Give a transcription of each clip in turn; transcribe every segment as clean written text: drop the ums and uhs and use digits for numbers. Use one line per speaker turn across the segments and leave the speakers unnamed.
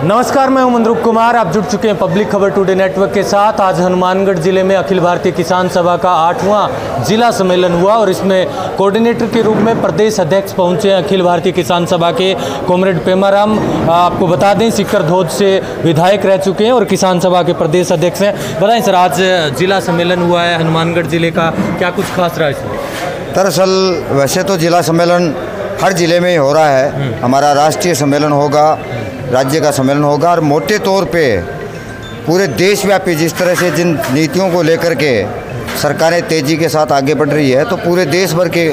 नमस्कार, मैं हूं मंद्रुप कुमार। आप जुड़ चुके हैं पब्लिक खबर टुडे नेटवर्क के साथ। आज हनुमानगढ़ जिले में अखिल भारतीय किसान सभा का 8वां जिला सम्मेलन हुआ और इसमें कोऑर्डिनेटर के रूप में प्रदेश अध्यक्ष पहुंचे हैं अखिल भारतीय किसान सभा के कॉमरेड पेमाराम। आपको बता दें, सिक्कर धोद से विधायक रह चुके हैं और किसान सभा के प्रदेश अध्यक्ष हैं। बताएं सर, आज जिला सम्मेलन हुआ है हनुमानगढ़ जिले का, क्या कुछ खास रहा इसमें?
दरअसल वैसे तो जिला सम्मेलन हर जिले में ही हो रहा है। हमारा राष्ट्रीय सम्मेलन होगा, राज्य का सम्मेलन होगा और मोटे तौर पे पूरे देशव्यापी जिस तरह से जिन नीतियों को लेकर के सरकारें तेज़ी के साथ आगे बढ़ रही है, तो पूरे देश भर के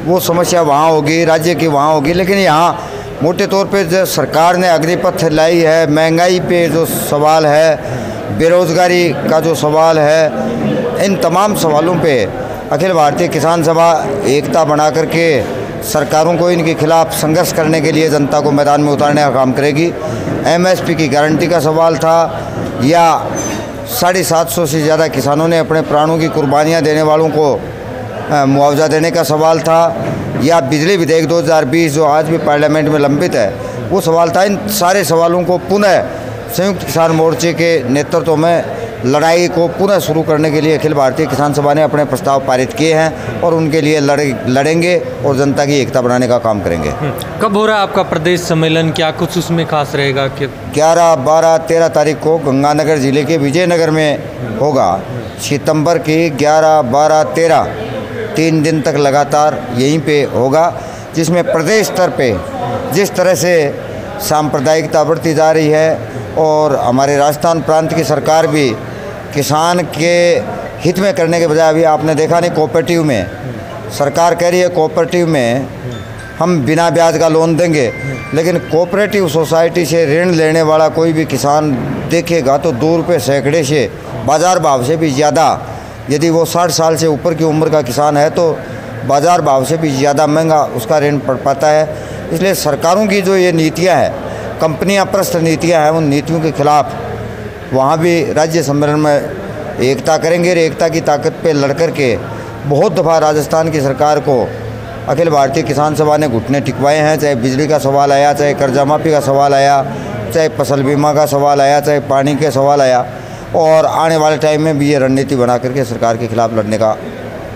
वो समस्या वहाँ होगी, राज्य की वहाँ होगी। लेकिन यहाँ मोटे तौर पे जो सरकार ने अग्निपथ लाई है, महंगाई पे जो सवाल है, बेरोज़गारी का जो सवाल है, इन तमाम सवालों पे अखिल भारतीय किसान सभा एकता बना करके सरकारों को इनके खिलाफ संघर्ष करने के लिए जनता को मैदान में उतारने का काम करेगी। एमएसपी की गारंटी का सवाल था, या 750 से ज़्यादा किसानों ने अपने प्राणों की कुर्बानियां देने वालों को मुआवजा देने का सवाल था, या बिजली विधेयक 2020 जो आज भी पार्लियामेंट में लंबित है वो सवाल था। इन सारे सवालों को पुनः संयुक्त किसान मोर्चे के नेतृत्व में लड़ाई को पुनः शुरू करने के लिए अखिल भारतीय किसान सभा ने अपने प्रस्ताव पारित किए हैं और उनके लिए लड़ेंगे और जनता की एकता बढ़ाने का काम करेंगे।
कब हो रहा है आपका प्रदेश सम्मेलन, क्या कुछ उसमें खास रहेगा?
11, 12, 13 तारीख को गंगानगर जिले के विजयनगर में होगा। सितंबर की 11, 12, 13 3 दिन तक लगातार यहीं पे होगा, जिसमें प्रदेश स्तर पे जिस तरह से सांप्रदायिकता बढ़ती जा रही है और हमारे राजस्थान प्रांत की सरकार भी किसान के हित में करने के बजाय, अभी आपने देखा नहीं, कोऑपरेटिव में सरकार कह रही है कोऑपरेटिव में हम बिना ब्याज का लोन देंगे, लेकिन कोऑपरेटिव सोसाइटी से ऋण लेने वाला कोई भी किसान देखेगा तो 2 रुपये सैकड़े से बाज़ार भाव से भी ज़्यादा, यदि वो 60 साल से ऊपर की उम्र का किसान है तो बाज़ार भाव से भी ज़्यादा महंगा उसका ऋण पड़ पाता है। इसलिए सरकारों की जो ये नीतियाँ हैं, कंपनियाँ प्रस्त नीतियाँ हैं, उन नीतियों के खिलाफ वहाँ भी राज्य सम्मेलन में एकता करेंगे और एकता की ताकत पे लड़कर के बहुत दफ़ा राजस्थान की सरकार को अखिल भारतीय किसान सभा ने घुटने टिकवाए हैं। चाहे बिजली का सवाल आया, चाहे कर्जा माफ़ी का सवाल आया, चाहे फसल बीमा का सवाल आया, चाहे पानी के सवाल आया, और आने वाले टाइम में भी ये रणनीति बना करके सरकार के खिलाफ लड़ने का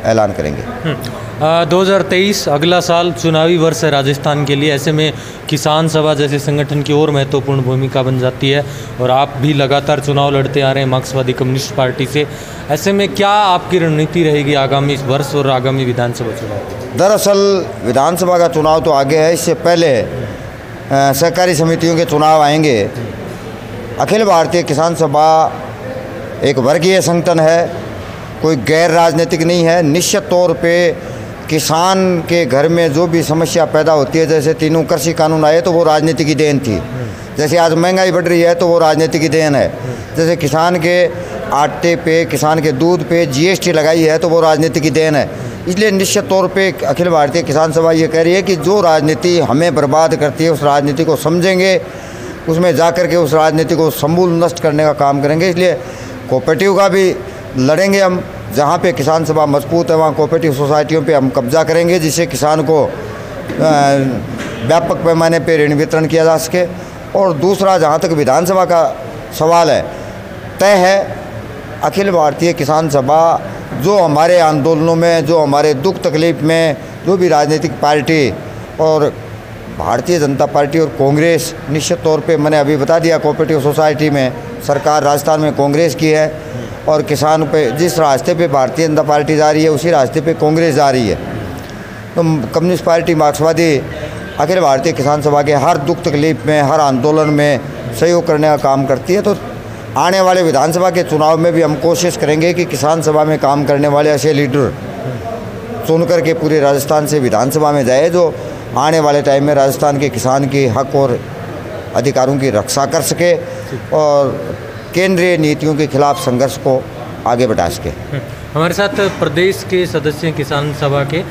ऐलान करेंगे।
2023 अगला साल चुनावी वर्ष है राजस्थान के लिए। ऐसे में किसान सभा जैसे संगठन की और महत्वपूर्ण भूमिका बन जाती है और आप भी लगातार चुनाव लड़ते आ रहे हैं मार्क्सवादी कम्युनिस्ट पार्टी से। ऐसे में क्या आपकी रणनीति रहेगी आगामी वर्ष और आगामी विधानसभा चुनाव?
दरअसल विधानसभा का चुनाव तो आगे है, इससे पहले सहकारी समितियों के चुनाव आएंगे। अखिल भारतीय किसान सभा एक वर्गीय संगठन है, कोई गैर राजनीतिक नहीं है। निश्चित तौर पे किसान के घर में जो भी समस्या पैदा होती है, जैसे तीनों कृषि कानून आए तो वो राजनीति की देन थी, जैसे आज महंगाई बढ़ रही है तो वो राजनीति की देन है, जैसे किसान के आटे पे, किसान के दूध पे जीएसटी लगाई है तो वो राजनीति की देन है। इसलिए निश्चित तौर पे अखिल भारतीय किसान सभा ये कह रही है कि जो राजनीति हमें बर्बाद करती है उस राजनीति को समझेंगे, उसमें जा कर के उस राजनीति को समूल नष्ट करने का काम करेंगे। इसलिए कोऑपरेटिव का भी लड़ेंगे हम, जहाँ पे किसान सभा मजबूत है वहाँ कोऑपरेटिव सोसाइटियों पे हम कब्जा करेंगे, जिससे किसान को व्यापक पैमाने पे ऋण वितरण किया जा सके। और दूसरा, जहाँ तक विधानसभा का सवाल है, तय है अखिल भारतीय किसान सभा जो हमारे आंदोलनों में, जो हमारे दुख तकलीफ़ में जो भी राजनीतिक पार्टी और भारतीय जनता पार्टी और कांग्रेस, निश्चित तौर पे मैंने अभी बता दिया, कोऑपरेटिव सोसाइटी में सरकार राजस्थान में कांग्रेस की है और किसान पे जिस रास्ते पे भारतीय जनता पार्टी जा रही है उसी रास्ते पे कांग्रेस जा रही है। तो कम्युनिस्ट पार्टी मार्क्सवादी अखिल भारतीय किसान सभा के हर दुख तकलीफ में, हर आंदोलन में सहयोग करने का काम करती है। तो आने वाले विधानसभा के चुनाव में भी हम कोशिश करेंगे कि किसान सभा में काम करने वाले ऐसे लीडर चुन करके पूरे राजस्थान से विधानसभा में जाए जो आने वाले टाइम में राजस्थान के किसान के हक और अधिकारों की रक्षा कर सके और केंद्रीय नीतियों के खिलाफ संघर्ष को आगे बढ़ा सके।
हमारे साथ प्रदेश के सदस्य हैं किसान सभा के।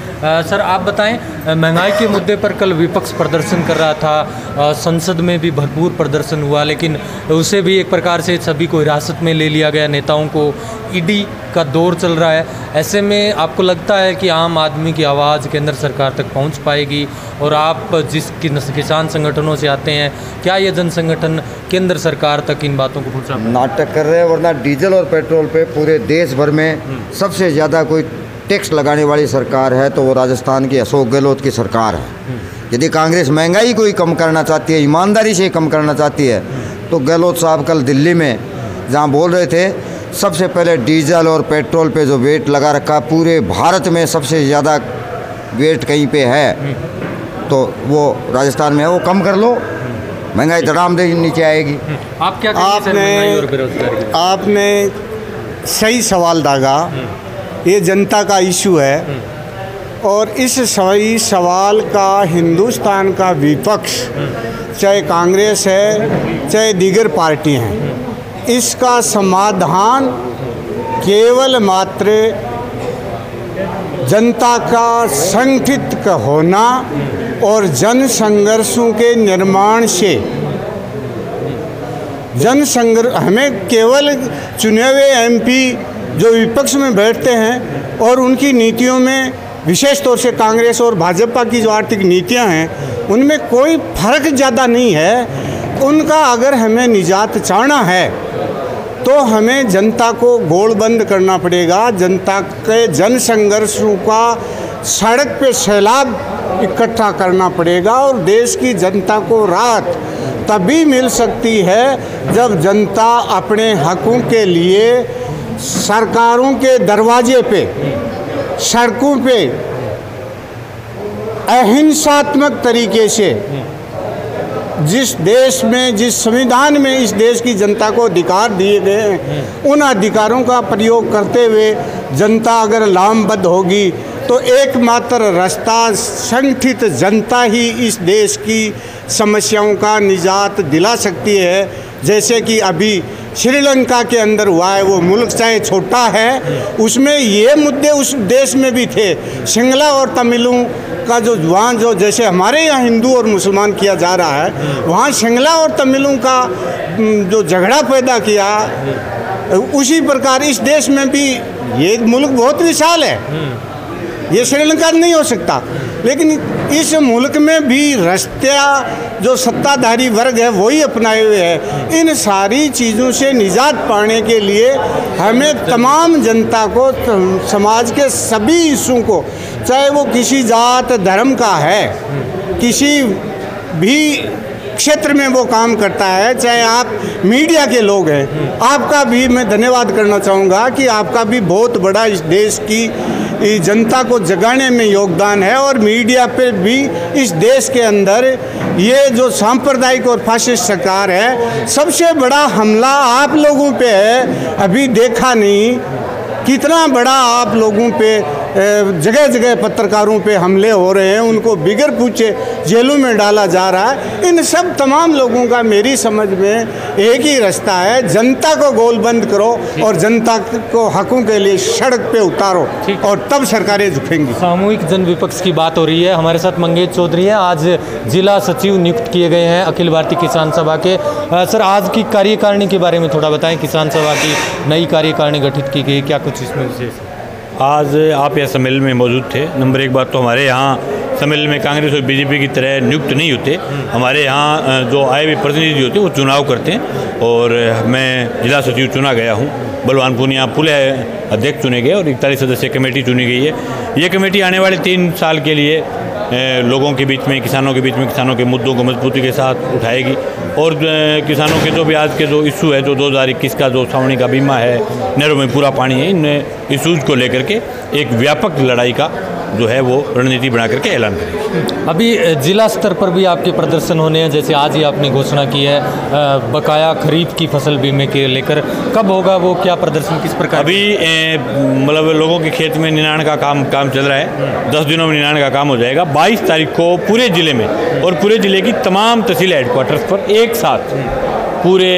सर आप बताएं, महंगाई के मुद्दे पर कल विपक्ष प्रदर्शन कर रहा था, संसद में भी भरपूर प्रदर्शन हुआ, लेकिन उसे भी एक प्रकार से सभी को हिरासत में ले लिया गया, नेताओं को। ईडी का दौर चल रहा है। ऐसे में आपको लगता है कि आम आदमी की आवाज़ केंद्र सरकार तक पहुंच पाएगी? और आप जिस किसान संगठनों से आते हैं, क्या ये जन संगठन केंद्र सरकार तक इन बातों को पहुँचा?
नाटक कर रहे हैं, वरना डीजल और पेट्रोल पे पूरे देश भर में सबसे ज़्यादा कोई टैक्स लगाने वाली सरकार है तो वो राजस्थान की अशोक गहलोत की सरकार है। यदि कांग्रेस महंगाई को ही कम करना चाहती है, ईमानदारी से कम करना चाहती है, तो गहलोत साहब कल दिल्ली में जहाँ बोल रहे थे, सबसे पहले डीजल और पेट्रोल पे जो वेट लगा रखा पूरे भारत में सबसे ज़्यादा वेट कहीं पे है तो वो राजस्थान में है, वो कम कर लो, महंगाई धड़ाम दे नीचे आएगी।
आप क्या कहेंगे?
आपने सही सवाल दागा। ये जनता का इशू है और इस सही सवाल का हिंदुस्तान का विपक्ष, चाहे कांग्रेस है चाहे दीगर पार्टियां हैं, इसका समाधान केवल मात्र जनता का संगठित होना और जन संघर्षों के निर्माण से हमें केवल चुने हुए एमपी जो विपक्ष में बैठते हैं और उनकी नीतियों में विशेष तौर से कांग्रेस और भाजपा की जो आर्थिक नीतियां हैं उनमें कोई फर्क ज़्यादा नहीं है। उनका अगर हमें निजात चाहना है तो हमें जनता को गोलबंद करना पड़ेगा। जनता के जन संघर्षों का सड़क पे सैलाब इकट्ठा करना पड़ेगा और देश की जनता को राहत तभी मिल सकती है जब जनता अपने हकों के लिए सरकारों के दरवाजे पे, सड़कों पे अहिंसात्मक तरीके से जिस देश में, जिस संविधान में इस देश की जनता को अधिकार दिए गए हैं, उन अधिकारों का प्रयोग करते हुए जनता अगर लामबद्ध होगी तो एकमात्र रास्ता संगठित जनता ही इस देश की समस्याओं का निजात दिला सकती है। जैसे कि अभी श्रीलंका के अंदर हुआ है, वो मुल्क चाहे छोटा है उसमें ये मुद्दे उस देश में भी थे। सिंगला और तमिलों का जो वहाँ जो जैसे हमारे यहाँ हिंदू और मुसलमान किया जा रहा है, वहाँ सिंगला और तमिलों का जो झगड़ा पैदा किया, उसी प्रकार इस देश में भी ये मुल्क बहुत विशाल है, ये श्रीलंका नहीं हो सकता, लेकिन इस मुल्क में भी रास्ता जो सत्ताधारी वर्ग है वही अपनाए हुए है। इन सारी चीज़ों से निजात पाने के लिए हमें तमाम जनता को, समाज के सभी हिस्सों को, चाहे वो किसी जात धर्म का है, किसी भी क्षेत्र में वो काम करता है, चाहे आप मीडिया के लोग हैं, आपका भी मैं धन्यवाद करना चाहूँगा कि आपका भी बहुत बड़ा इस देश की जनता को जगाने में योगदान है। और मीडिया पे भी इस देश के अंदर ये जो सांप्रदायिक और फासिस्ट सरकार है, सबसे बड़ा हमला आप लोगों पे है। अभी देखा नहीं कितना बड़ा आप लोगों पे जगह जगह पत्रकारों पे हमले हो रहे हैं, उनको बिगर पूछे जेलों में डाला जा रहा है। इन सब तमाम लोगों का मेरी समझ में एक ही रास्ता है, जनता को गोलबंद करो और जनता को हकों के लिए सड़क पे उतारो और तब सरकारें झुकेंगी।
सामूहिक जन विपक्ष की बात हो रही है। हमारे साथ मंगेश चौधरी हैं, आज जिला सचिव नियुक्त किए गए हैं अखिल भारतीय किसान सभा के। सर आज की कार्यकारिणी के बारे में थोड़ा बताएं। किसान सभा की नई कार्यकारिणी गठित की गई, क्या कुछ इसमें विशेष?
आज आप यह सम्मेलन में मौजूद थे। नंबर एक बात तो हमारे यहाँ सम्मेलन में कांग्रेस और बीजेपी की तरह नियुक्त नहीं होते। हमारे यहाँ जो आए हुए प्रतिनिधि होते हैं वो चुनाव करते हैं और मैं जिला सचिव चुना गया हूँ। बलवान पूनिया पुलिस अध्यक्ष चुने गए और 41 सदस्य कमेटी चुनी गई है। ये कमेटी आने वाले 3 साल के लिए लोगों के बीच में, किसानों के बीच में, किसानों के मुद्दों को मजबूती के साथ उठाएगी और किसानों के जो भी आज के जो इशू है, जो 2021 का जो सावनी का बीमा है, नहरों में पूरा पानी है, इन इशूज़ को लेकर के एक व्यापक लड़ाई का जो है वो रणनीति बना करके ऐलान करेंगे।
अभी जिला स्तर पर भी आपके प्रदर्शन होने हैं, जैसे आज ही आपने घोषणा की है बकाया खरीफ की फसल बीमे के लेकर, कब होगा वो, क्या प्रदर्शन किस प्रकार?
अभी मतलब लोगों के खेत में निनाण का काम चल रहा है। 10 दिनों में निनाण का काम हो जाएगा। 22 तारीख को पूरे ज़िले में और पूरे ज़िले की तमाम तहसील हेडक्वार्टर्स पर एक साथ पूरे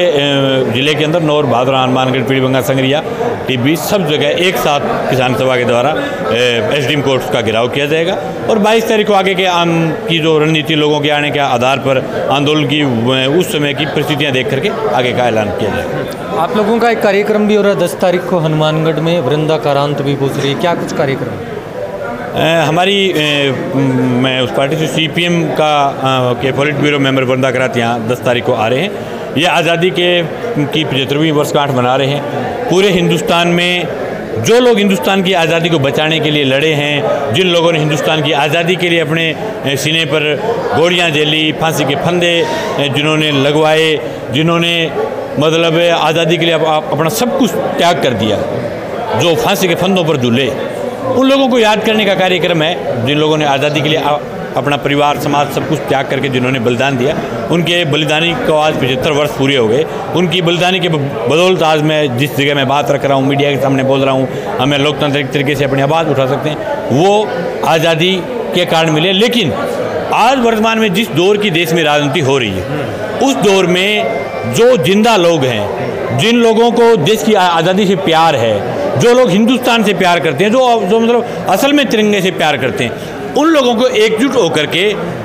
ज़िले के अंदर नौर भादरा हनुमानगढ़ पीढ़ीबंगा संगरिया टिब्बी सब जगह एक साथ किसान सभा के द्वारा एसडीएम कोर्ट्स का घेराव किया जाएगा और 22 तारीख को आगे के आम की जो रणनीति लोगों के आने के आधार पर आंदोलन की उस समय की परिस्थितियाँ देख करके आगे का ऐलान किया जाएगा।
आप लोगों का एक कार्यक्रम भी हो रहा है 10 तारीख को हनुमानगढ़ में, वृंदा कारांत भी पूछ रही है, क्या कुछ कार्यक्रम है?
मैं उस पार्टी से सीपीएम के पॉलिट ब्यूरो मेंबर वृंदा कारांत यहाँ 10 तारीख को आ रहे हैं। ये आज़ादी की 75वीं वर्षगांठ मना रहे हैं। पूरे हिंदुस्तान में जो लोग हिंदुस्तान की आज़ादी को बचाने के लिए लड़े हैं, जिन लोगों ने हिंदुस्तान की आज़ादी के लिए अपने सीने पर गोलियां झेली, फांसी के फंदे जिन्होंने लगवाए, जिन्होंने मतलब आज़ादी के लिए अपना सब कुछ त्याग कर दिया, जो फांसी के फंदों पर झूले, उन लोगों को याद करने का कार्यक्रम है। जिन लोगों ने आज़ादी के लिए अपना परिवार समाज सब कुछ त्याग करके जिन्होंने बलिदान दिया, उनके बलिदानी को आज 75 वर्ष पूरे हो गए। उनकी बलिदानी के बदौलत आज मैं जिस जगह मैं बात रख रहा हूँ, मीडिया के सामने बोल रहा हूँ, हमें लोकतांत्रिक तरीके से अपनी आवाज़ उठा सकते हैं, वो आज़ादी के कारण मिले। लेकिन आज वर्तमान में जिस दौर की देश में राजनीति हो रही है, उस दौर में जो जिंदा लोग हैं, जिन लोगों को देश की आज़ादी से प्यार है, जो लोग हिंदुस्तान से प्यार करते हैं, जो मतलब असल में तिरंगे से प्यार करते हैं, उन लोगों को एकजुट होकर के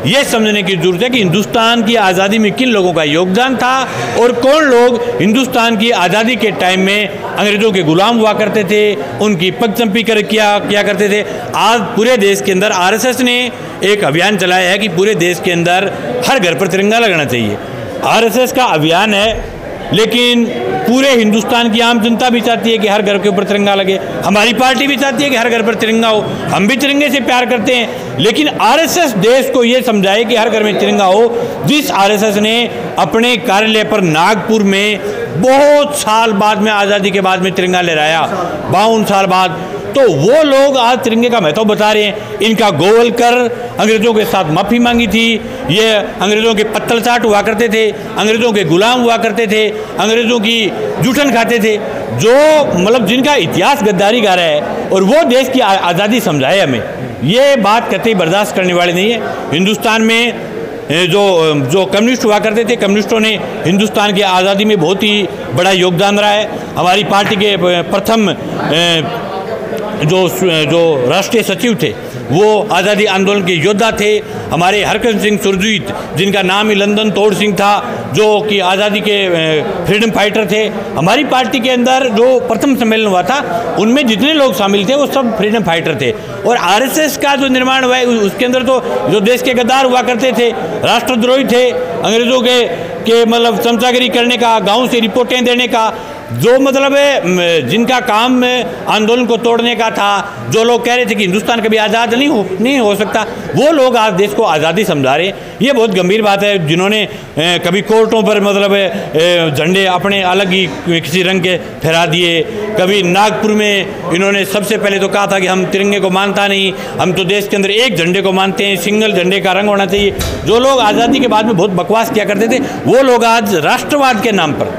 ये समझने की जरूरत है कि हिंदुस्तान की आज़ादी में किन लोगों का योगदान था और कौन लोग हिंदुस्तान की आज़ादी के टाइम में अंग्रेज़ों के गुलाम हुआ करते थे, उनकी पगचंपी किया करते थे। आज पूरे देश के अंदर आरएसएस ने एक अभियान चलाया है कि पूरे देश के अंदर हर घर पर तिरंगा लगाना चाहिए। आरएसएस का अभियान है, लेकिन पूरे हिंदुस्तान की आम जनता भी चाहती है कि हर घर के ऊपर तिरंगा लगे। हमारी पार्टी भी चाहती है कि हर घर पर तिरंगा हो, हम भी तिरंगे से प्यार करते हैं। लेकिन आरएसएस देश को ये समझाए कि हर घर में तिरंगा हो। जिस आरएसएस ने अपने कार्यालय पर नागपुर में बहुत साल बाद में, आज़ादी के बाद में तिरंगा लहराया, 52 साल बाद, तो वो लोग आज तिरंगे का महत्व बता रहे हैं। इनका गोवलकर अंग्रेज़ों के साथ माफ़ी मांगी थी, ये अंग्रेज़ों के पत्तल चाट हुआ करते थे, अंग्रेज़ों के गुलाम हुआ करते थे, अंग्रेज़ों की जूठन खाते थे, जो मतलब जिनका इतिहास गद्दारी का रहा है, और वो देश की आज़ादी समझाए हमें। ये बात कतई बर्दाश्त करने वाली नहीं है। हिंदुस्तान में जो कम्युनिस्ट हुआ करते थे, कम्युनिस्टों ने हिंदुस्तान की आज़ादी में बहुत ही बड़ा योगदान रहा है। हमारी पार्टी के प्रथम जो राष्ट्रीय सचिव थे वो आज़ादी आंदोलन के योद्धा थे। हमारे हरकंद सिंह सुरजीत, जिनका नाम ही लंदन तोड़ सिंह था, जो कि आज़ादी के फ्रीडम फाइटर थे। हमारी पार्टी के अंदर जो प्रथम सम्मेलन हुआ था, उनमें जितने लोग शामिल थे वो सब फ्रीडम फाइटर थे। और आरएसएस का जो निर्माण हुआ है, उसके अंदर तो जो देश के गद्दार हुआ करते थे, राष्ट्रद्रोही थे, अंग्रेज़ों के मतलब चमचागिरी करने का, गाँव से रिपोर्टें देने का, जो मतलब है जिनका काम आंदोलन को तोड़ने का था, जो लोग कह रहे थे कि हिंदुस्तान कभी आज़ाद नहीं हो सकता, वो लोग आज देश को आज़ादी समझा रहे हैं। ये बहुत गंभीर बात है। जिन्होंने कभी कोर्टों पर मतलब झंडे अपने अलग ही किसी रंग के फहरा दिए, कभी नागपुर में इन्होंने सबसे पहले तो कहा था कि हम तिरंगे को मानता नहीं, हम तो देश के अंदर एक झंडे को मानते हैं, सिंगल झंडे का रंग होना चाहिए। जो लोग आज़ादी के बाद में बहुत बकवास किया करते थे, वो लोग आज राष्ट्रवाद के नाम पर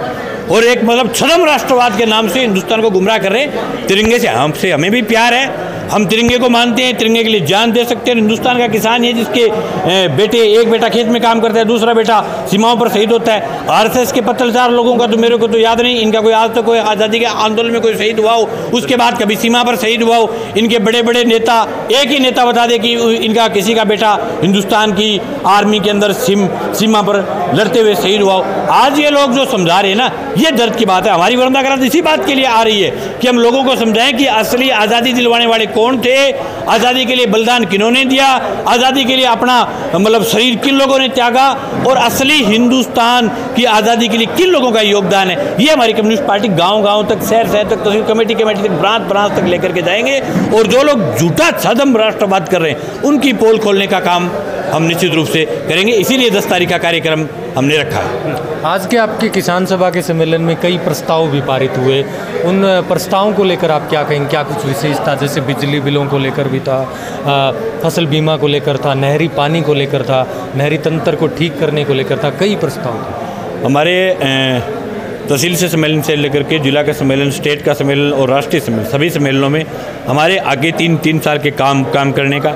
और एक मतलब छद्म राष्ट्रवाद के नाम से हिंदुस्तान को गुमराह कर रहे हैं। तिरंगे से हमें भी प्यार है, हम तिरंगे को मानते हैं, तिरंगे के लिए जान दे सकते हैं। हिंदुस्तान का किसान है जिसके एक बेटा खेत में काम करता है, दूसरा बेटा सीमाओं पर शहीद होता है। आरएसएस के पत्तलचार लोगों का तो मेरे को तो याद नहीं, इनका कोई आज तक कोई आज़ादी के आंदोलन में कोई शहीद हुआ हो, उसके बाद कभी सीमा पर शहीद हुआ हो। इनके बड़े बड़े नेता, एक ही नेता बता दे कि इनका किसी का बेटा हिंदुस्तान की आर्मी के अंदर सीमा पर लड़ते हुए शहीद हुआ हो। आज ये लोग जो समझा रहे हैं ना, ये दर्द की बात है। हमारी वृंदा कारांत इसी बात के लिए आ रही है कि हम लोगों को समझाएं कि असली आज़ादी दिलवाने वाले कौन थे, आज़ादी के लिए बलिदान किन्होंने दिया, आज़ादी के लिए अपना मतलब शरीर किन लोगों ने त्यागा, और असली हिंदुस्तान की आज़ादी के लिए किन लोगों का योगदान है। ये हमारी कम्युनिस्ट पार्टी गांव-गांव तक, शहर-शहर तक, तहसील कमेटी तक, ब्रांच तक लेकर के जाएंगे। और जो लोग झूठा छद्म राष्ट्रवाद कर रहे हैं, उनकी पोल खोलने का काम हम निश्चित रूप से करेंगे। इसीलिए 10 तारीख का कार्यक्रम हमने रखा है।
आज के आपके किसान सभा के सम्मेलन में कई प्रस्ताव भी पारित हुए, उन प्रस्तावों को लेकर आप क्या कहेंगे? क्या कुछ विशेष था? जैसे बिजली बिलों को लेकर भी था, फसल बीमा को लेकर था, नहरी पानी को लेकर था, नहरी तंत्र को ठीक करने को लेकर था, कई प्रस्ताव थे।
हमारे तहसील से सम्मेलन से लेकर के जिला का सम्मेलन, स्टेट का सम्मेलन और राष्ट्रीय सम्मेलन, सभी सम्मेलनों में हमारे आगे 3 साल के काम करने का,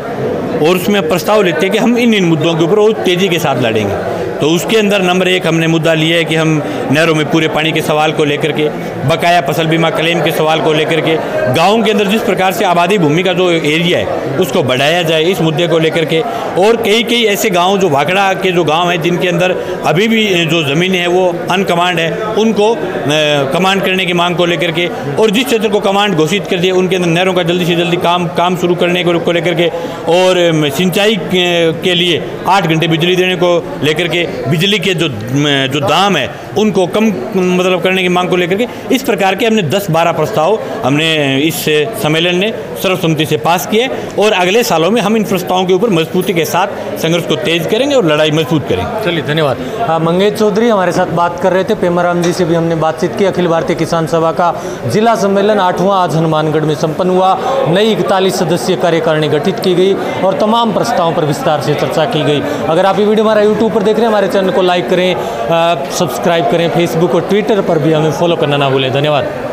और उसमें प्रस्ताव लेते हैं कि हम इन मुद्दों के ऊपर और तेज़ी के साथ लड़ेंगे। तो उसके अंदर नंबर 1 हमने मुद्दा लिया है कि हम नहरों में पूरे पानी के सवाल को लेकर के, बकाया फसल बीमा क्लेम के सवाल को लेकर के, गाँव के अंदर जिस प्रकार से आबादी भूमि का जो एरिया है उसको बढ़ाया जाए, इस मुद्दे को लेकर के। और कई ऐसे गाँव जो भाखड़ा के जो गाँव हैं जिनके अंदर अभी भी जो ज़मीनें हैं वो अनकमांड है, उनको कमांड करने की मांग को लेकर के, और जिस क्षेत्र को कमांड घोषित कर दिया उनके अंदर नहरों का जल्दी से जल्दी काम शुरू करने को लेकर के, और सिंचाई के लिए 8 घंटे बिजली देने को लेकर के, बिजली के जो दाम है उनको कम मतलब करने की मांग को लेकर के, इस प्रकार के हमने 10-12 प्रस्ताव हमने इस सम्मेलन ने सर्वसम्मति से पास किए, और अगले सालों में हम इन प्रस्तावों के ऊपर मजबूती के साथ संघर्ष को तेज करेंगे और लड़ाई मजबूत करेंगे।
चलिए, धन्यवाद। मंगेश चौधरी हमारे साथ बात कर रहे थे। पेमाराम जी से भी हमने बातचीत की। अखिल भारतीय किसान सभा का जिला सम्मेलन 8वां आज हनुमानगढ़ में संपन्न हुआ। नई 41 सदस्यीय कार्यकारिणी गठित की गई और तमाम प्रस्तावों पर विस्तार से चर्चा की गई। अगर आप ये वीडियो हमारा यूट्यूब पर देख रहे हैं, हमारे चैनल को लाइक करें, सब्सक्राइब करें, फेसबुक और ट्विटर पर भी हमें फॉलो करना ना भूलें। धन्यवाद।